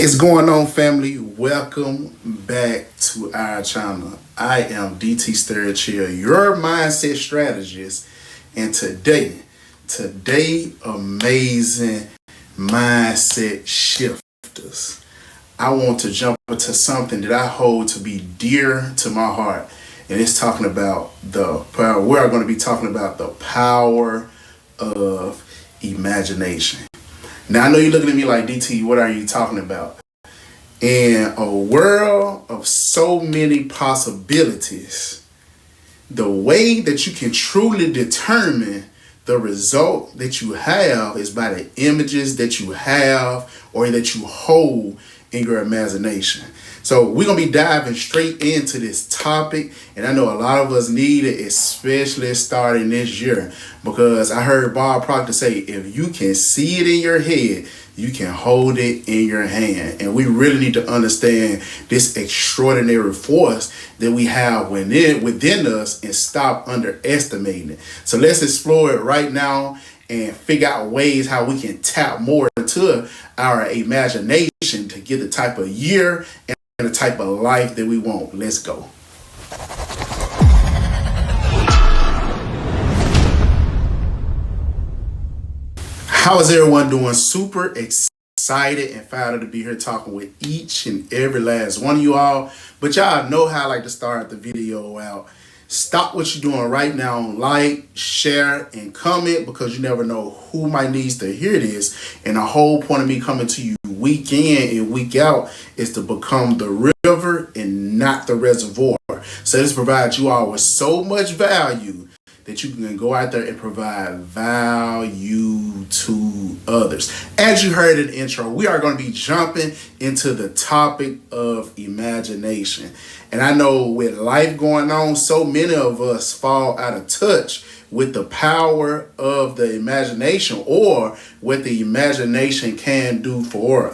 What is going on, family? Welcome back to our channel. I am DT Sturridge, your mindset strategist, and today, amazing mindset shifters. I want to jump into something that I hold to be dear to my heart, and it's talking about the power. We're going to be talking about the power of imagination. Now, I know you're looking at me like, DT, what are you talking about? In a world of so many possibilities, the way that you can truly determine the result that you have is by the images that you have or that you hold in your imagination. So we're going to be diving straight into this topic, and I know a lot of us need it, especially starting this year, because I heard Bob Proctor say, if you can see it in your head, you can hold it in your hand. And we really need to understand this extraordinary force that we have within us and stop underestimating it. So let's explore it right now and figure out ways how we can tap more into our imagination to get the type of year and the type of life that we want. Let's go. How is everyone doing? Super excited and fired to be here talking with each and every last one of you all. But y'all know how I like to start the video out. Stop what you're doing right now, like, share, and comment, because you never know who might needs to hear this. And the whole point of me coming to you week in and week out is to become the river and not the reservoir. So this provides you all with so much value that you can go out there and provide value to others. As you heard in the intro, we are going to be jumping into the topic of imagination. And I know with life going on, so many of us fall out of touch with the power of the imagination, or what the imagination can do for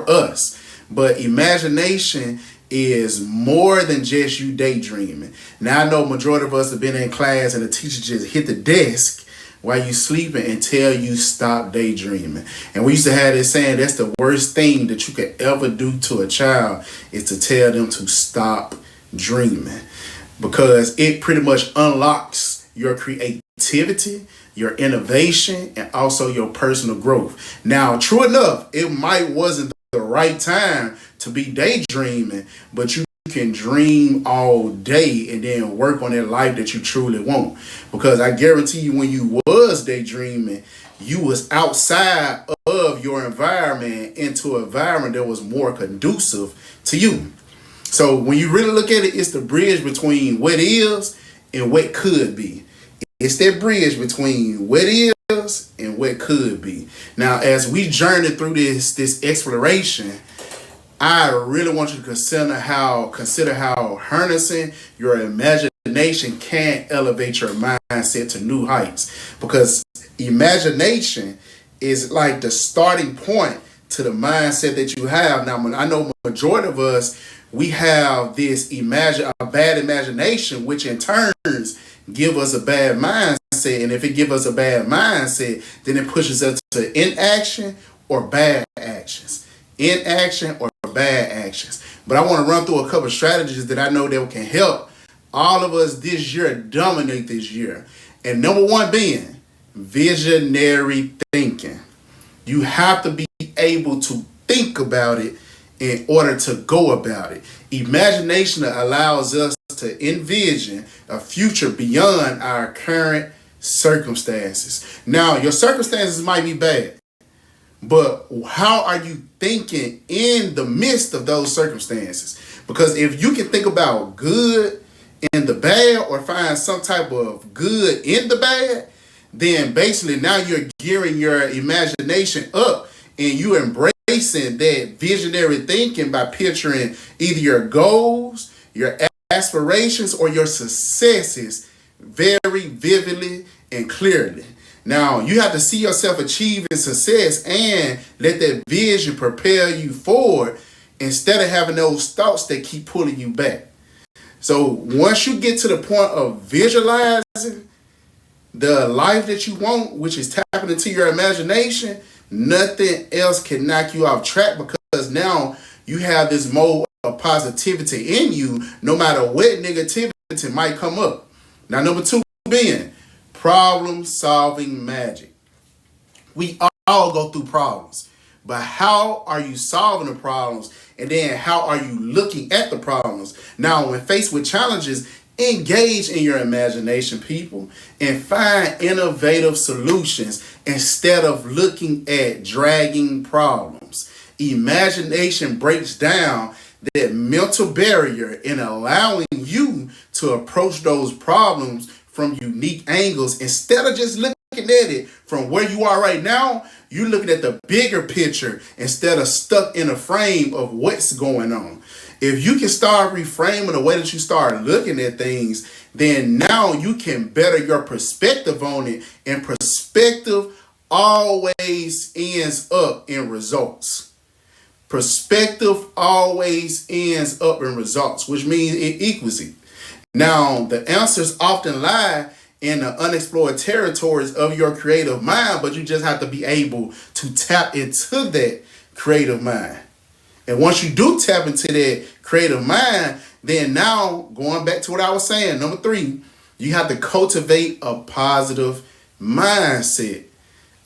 us. But imagination is more than just you daydreaming. Now, I know majority of us have been in class and the teacher just hit the desk while you sleeping and tell you stop daydreaming. And we used to have this saying, that's the worst thing that you could ever do to a child, is to tell them to stop dreaming, because it pretty much unlocks your creativity, your innovation, and also your personal growth. Now, true enough, it might wasn't the right time to be daydreaming, but you can dream all day and then work on that life that you truly want. Because I guarantee you, when you was daydreaming, you was outside of your environment into an environment that was more conducive to you. So when you really look at it, it's the bridge between what is and what could be. It's that bridge between what is and what could be. Now, as we journey through this exploration, I really want you to consider how harnessing your imagination can elevate your mindset to new heights. Because imagination is like the starting point to the mindset that you have. Now, I know majority of us, we have this a bad imagination, which in turns give us a bad mindset. And if it gives us a bad mindset, then it pushes us to inaction or bad actions. Inaction or bad actions. But I want to run through a couple of strategies that I know that can help all of us this year dominate this year. And number one being visionary thinking. You have to be able to think about it in order to go about it. Imagination allows us to envision a future beyond our current circumstances. Now, your circumstances might be bad, but how are you thinking in the midst of those circumstances? Because if you can think about good in the bad, or find some type of good in the bad, then basically now you're gearing your imagination up and you embracing that visionary thinking by picturing either your goals, your aspirations, or your successes very vividly and clearly. Now, you have to see yourself achieving success and let that vision propel you forward instead of having those thoughts that keep pulling you back. So once you get to the point of visualizing the life that you want, which is tapping into your imagination, nothing else can knock you off track, because now you have this mode of positivity in you no matter what negativity might come up. Now, number 2 being problem solving magic. We all go through problems, but how are you solving the problems? And then how are you looking at the problems? Now, when faced with challenges, engage in your imagination, people, and find innovative solutions instead of looking at dragging problems. Imagination breaks down that mental barrier in allowing you to approach those problems from unique angles instead of just looking at it from where you are right now. You're looking at the bigger picture instead of stuck in a frame of what's going on. If you can start reframing the way that you start looking at things, then now you can better your perspective on it, and perspective always ends up in results. Perspective always ends up in results, which means it equals it. Now, the answers often lie in the unexplored territories of your creative mind, but you just have to be able to tap into that creative mind. And once you do tap into that creative mind, then now, going back to what I was saying, number 3, you have to cultivate a positive mindset.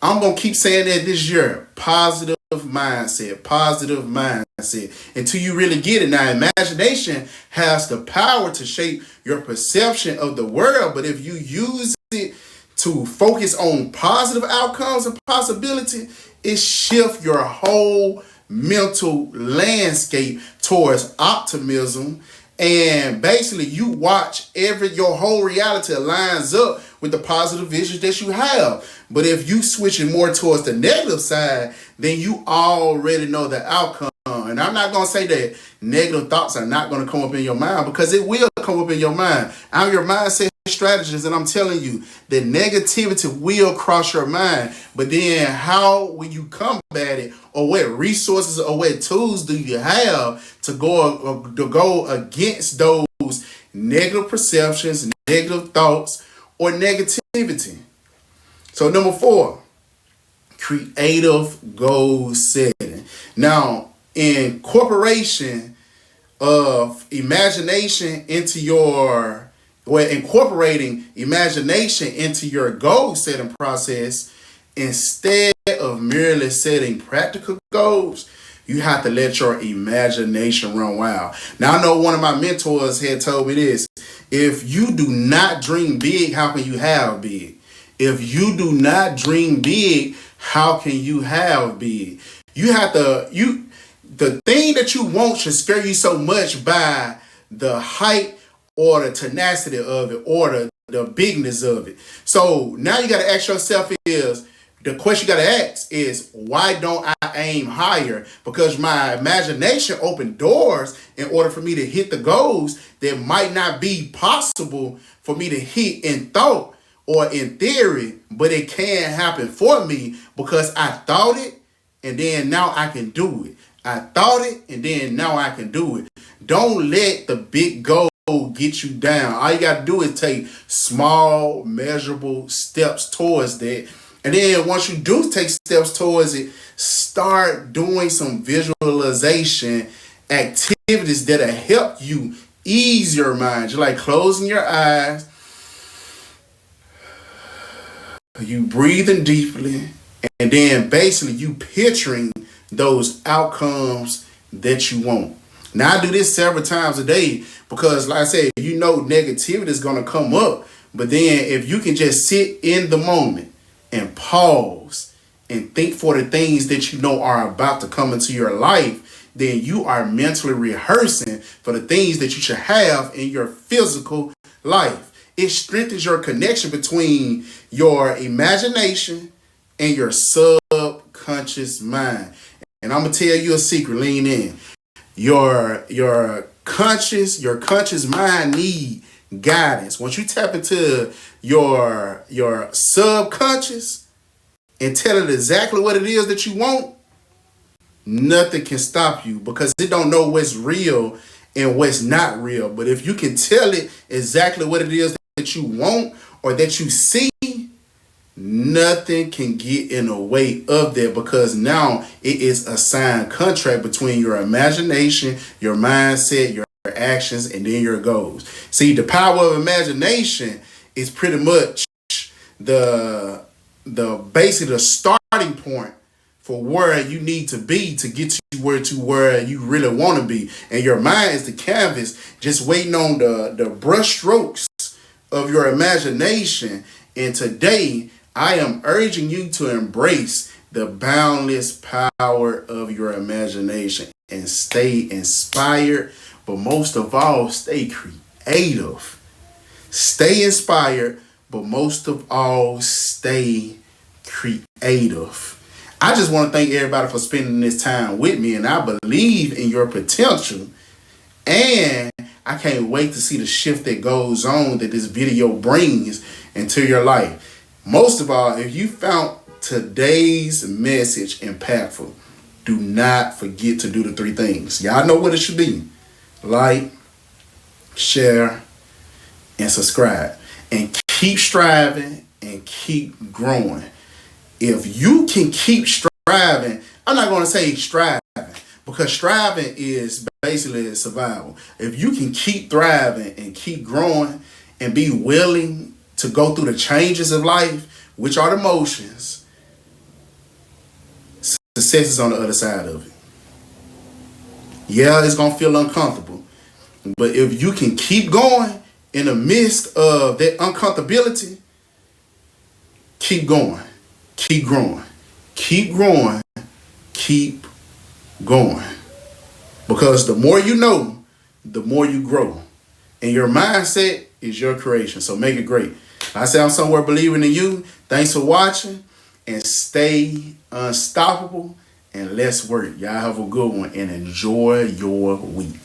I'm going to keep saying that this year. Positive mindset, positive mindset, until you really get it. Now, imagination has the power to shape your perception of the world, but if you use it to focus on positive outcomes and possibility, it shifts your whole mental landscape towards optimism. And basically you watch your whole reality lines up with the positive visions that you have. But if you switch it more towards the negative side, then you already know the outcome. And I'm not going to say that negative thoughts are not going to come up in your mind, because it will come up in your mind. I'm your mindset strategist, and I'm telling you that negativity will cross your mind. But then how will you combat it, or what resources or what tools do you have to go against those negative perceptions, negative thoughts, or negativity? So number 4, creative goal setting. Now, incorporation of imagination into incorporating imagination into your goal setting process, instead of merely setting practical goals, you have to let your imagination run wild. Now, I know one of my mentors had told me this: if you do not dream big, how can you have big? If you do not dream big, how can you have big? The thing that you want should scare you so much by the height or the tenacity of it, or the bigness of it. So now you got to ask yourself the question you got to ask is, why don't I aim higher? Because my imagination opened doors in order for me to hit the goals that might not be possible for me to hit in thought or in theory, but it can happen for me because I thought it and then now I can do it. I thought it and then now I can do it. Don't let the big goal get you down. All you got to do is take small, measurable steps towards that. And then once you do take steps towards it, start doing some visualization activities that'll help you ease your mind. You're like closing your eyes, you breathing deeply, and then basically you picturing those outcomes that you want. Now, I do this several times a day because, like I said, negativity is going to come up. But then if you can just sit in the moment and pause and think for the things that you know are about to come into your life, then you are mentally rehearsing for the things that you should have in your physical life. It strengthens your connection between your imagination and your subconscious mind. And I'm going to tell you a secret, lean in. Your conscious mind need guidance. Once you tap into your subconscious and tell it exactly what it is that you want, nothing can stop you, because it don't know what's real and what's not real. But if you can tell it exactly what it is that you want or that you see, Nothing can get in the way of that, because now it is a signed contract between your imagination, your mindset, your actions, and then your goals. See, the power of imagination is pretty much the basically the starting point for where you need to be to get you where you really want to be. And your mind is the canvas, just waiting on the brush strokes of your imagination. And today, I am urging you to embrace the boundless power of your imagination and stay inspired, but most of all, stay creative. Stay inspired, but most of all, stay creative. I just want to thank everybody for spending this time with me, and I believe in your potential. And I can't wait to see the shift that goes on that this video brings into your life. Most of all, if you found today's message impactful, do not forget to do the 3 things. Y'all know what it should be. Like, share, and subscribe. And keep striving and keep growing. If you can keep striving, I'm not going to say striving, because striving is basically survival. If you can keep thriving and keep growing and be willing to go through the changes of life, which are the motions, success is on the other side of it. Yeah, it's going to feel uncomfortable, but if you can keep going in the midst of that uncomfortability, keep going, keep growing, keep growing, keep going. Because the more you know, the more you grow. And your mindset is your creation. So make it great. I say I'm somewhere believing in you. Thanks for watching. And stay unstoppable. And let's work. Y'all have a good one and enjoy your week.